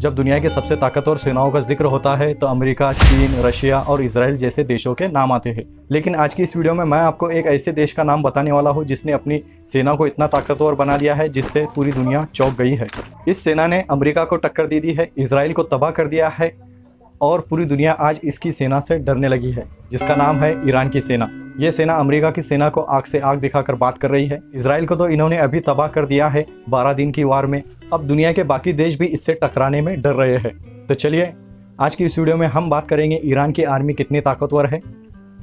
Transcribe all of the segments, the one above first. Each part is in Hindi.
जब दुनिया के सबसे ताकतवर सेनाओं का जिक्र होता है तो अमेरिका, चीन, रशिया और इजराइल जैसे देशों के नाम आते हैं। लेकिन आज की इस वीडियो में मैं आपको एक ऐसे देश का नाम बताने वाला हूं जिसने अपनी सेना को इतना ताकतवर बना दिया है जिससे पूरी दुनिया चौंक गई है। इस सेना ने अमेरिका को टक्कर दे दी है, इजराइल को तबाह कर दिया है और पूरी दुनिया आज इसकी सेना से डरने लगी है, जिसका नाम है ईरान की सेना। ये सेना अमेरिका की सेना को आग से आग दिखाकर बात कर रही है। इजराइल को तो इन्होंने अभी तबाह कर दिया है 12 दिन की वार में। अब दुनिया के बाकी देश भी इससे टकराने में डर रहे हैं। तो चलिए आज की इस वीडियो में हम बात करेंगे ईरान की आर्मी कितनी ताकतवर है।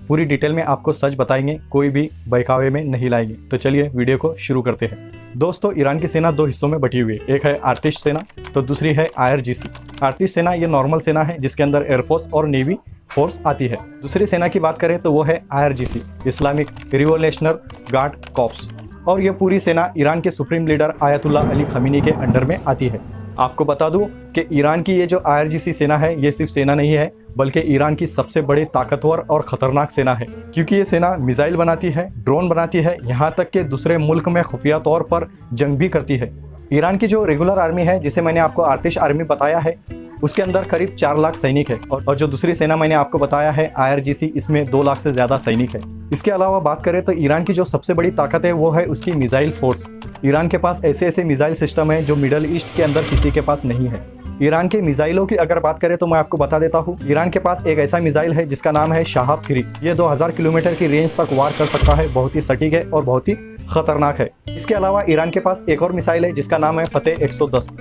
पूरी डिटेल में आपको सच बताएंगे, कोई भी बहकावे में नहीं लाएंगे। तो चलिए वीडियो को शुरू करते हैं। दोस्तों, ईरान की सेना दो हिस्सों में बटी हुई है। एक है आर्टिश सेना तो दूसरी है IRGC। आर्टिश सेना ये नॉर्मल सेना है जिसके अंदर एयरफोर्स और नेवी फोर्स आती है। दूसरी सेना की बात करें तो वो है IRGC, Islamic revolutionary guard corps, और ये पूरी सेना ईरान के supreme leader ayatollah Ali Khomeini के अंडर में आती है। आपको बता दूं कि ईरान की ये जो IRGC सेना है ये सिर्फ सेना नहीं है बल्कि ईरान की सबसे बड़ी ताकतवर और खतरनाक सेना है, क्योंकि ये सेना मिसाइल बनाती है, ड्रोन बनाती है, यहाँ तक कि दूसरे मुल्क में खुफिया तौर पर जंग भी करती है। ईरान की जो रेगुलर आर्मी है, जिसे मैंने आपको आर्टिश आर्मी बताया है, उसके अंदर करीब 4 लाख सैनिक है, और जो दूसरी सेना मैंने आपको बताया है IRGC, इसमें 2 लाख से ज़्यादा सैनिक है। इसके अलावा बात करें तो ईरान की जो सबसे बड़ी ताकत है वो है उसकी मिसाइल फोर्स। ईरान के पास ऐसे ऐसे मिसाइल सिस्टम है जो मिडल ईस्ट के अंदर किसी के पास नहीं है। ईरान के मिसाइलों की अगर बात करें तो मैं आपको बता देता हूँ, ईरान के पास एक ऐसा मिसाइल है जिसका नाम है शाहाब 3। ये 2000 किलोमीटर की रेंज तक वार कर सकता है, बहुत ही सटीक है और बहुत ही खतरनाक है। इसके अलावा ईरान के पास एक और मिसाइल है जिसका नाम है फतेह 110।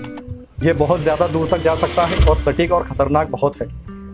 ये बहुत ज़्यादा दूर तक जा सकता है और सटीक और ख़तरनाक बहुत है।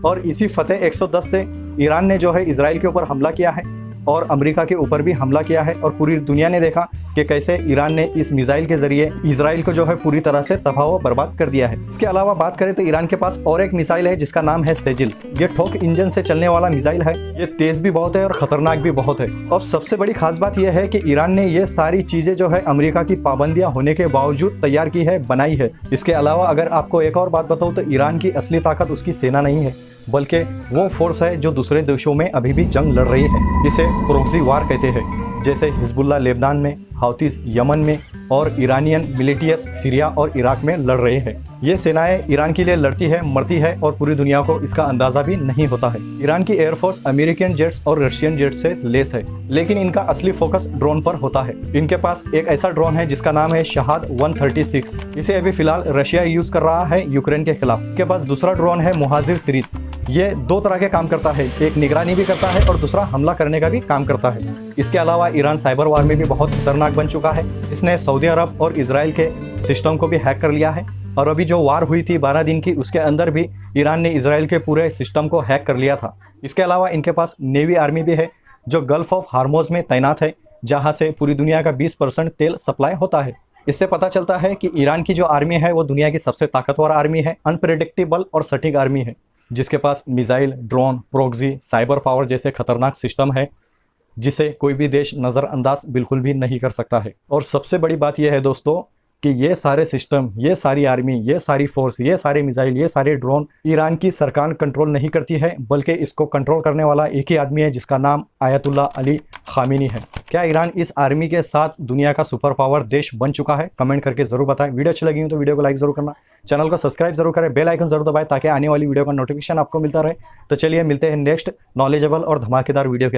और इसी फतेह 110 से ईरान ने जो है इजराइल के ऊपर हमला किया है और अमेरिका के ऊपर भी हमला किया है, और पूरी दुनिया ने देखा कि कैसे ईरान ने इस मिसाइल के जरिए इजराइल को जो है पूरी तरह से तबाह व बर्बाद कर दिया है। इसके अलावा बात करें तो ईरान के पास और एक मिसाइल है जिसका नाम है सेजिल। ये ठोक इंजन से चलने वाला मिसाइल है। ये तेज भी बहुत है और खतरनाक भी बहुत है। और सबसे बड़ी खास बात यह है कि ईरान ने ये सारी चीजें जो है अमेरिका की पाबंदियां होने के बावजूद तैयार की है, बनाई है। इसके अलावा अगर आपको एक और बात बताऊं तो ईरान की असली ताकत उसकी सेना नहीं है बल्कि वो फोर्स है जो दूसरे देशों में अभी भी जंग लड़ रही है। इसे प्रॉक्सी वार कहते हैं, जैसे हिजबुल्ला लेबनान में, हाउतीज यमन में और ईरानियन मिलिटियस सीरिया और इराक में लड़ रहे हैं। ये सेनाएं ईरान के लिए लड़ती है, मरती है और पूरी दुनिया को इसका अंदाजा भी नहीं होता है। ईरान की एयरफोर्स अमेरिकन जेट्स और रशियन जेट्स से लेस है, लेकिन इनका असली फोकस ड्रोन पर होता है। इनके पास एक ऐसा ड्रोन है जिसका नाम है शहाद 136। इसे अभी फिलहाल रशिया यूज कर रहा है यूक्रेन के खिलाफ। इनके पास दूसरा ड्रोन है मुहाजिर सीरीज। ये 2 तरह के काम करता है, एक निगरानी भी करता है और दूसरा हमला करने का भी काम करता है। इसके अलावा ईरान साइबर वार में भी बहुत खतरनाक बन चुका है। इसने सऊदी अरब और इजराइल के सिस्टम को भी हैक कर लिया है, और अभी जो वार हुई थी 12 दिन की, उसके अंदर भी ईरान ने इजराइल के पूरे सिस्टम को हैक कर लिया था। इसके अलावा इनके पास नेवी आर्मी भी है जो गल्फ ऑफ हार्मोज में तैनात है, जहाँ से पूरी दुनिया का 20% तेल सप्लाई होता है। इससे पता चलता है कि ईरान की जो आर्मी है वो दुनिया की सबसे ताकतवर आर्मी है, अनप्रेडिक्टेबल और सटीक आर्मी है, जिसके पास missile, drone, proxy, cyber power जैसे खतरनाक सिस्टम है जिसे कोई भी देश नज़रअंदाज बिल्कुल भी नहीं कर सकता है। और सबसे बड़ी बात यह है दोस्तों कि ये सारे सिस्टम, ये सारी आर्मी, ये सारी फोर्स, ये सारे मिसाइल, ये सारे ड्रोन ईरान की सरकार कंट्रोल नहीं करती है, बल्कि इसको कंट्रोल करने वाला एक ही आदमी है जिसका नाम आयतुल्ला अली खामेनी है। क्या ईरान इस आर्मी के साथ दुनिया का सुपर पावर देश बन चुका है? कमेंट करके जरूर बताएं। वीडियो अच्छी लगी हो तो वीडियो को लाइक जरूर करना, चैनल को सब्सक्राइब जरूर करें, बेल आइकन जरूर दबाएं ताकि आने वाली वीडियो का नोटिफिकेशन आपको मिलता रहे। तो चलिए मिलते हैं नेक्स्ट नॉलेजेबल और धमाकेदार वीडियो के अंदर।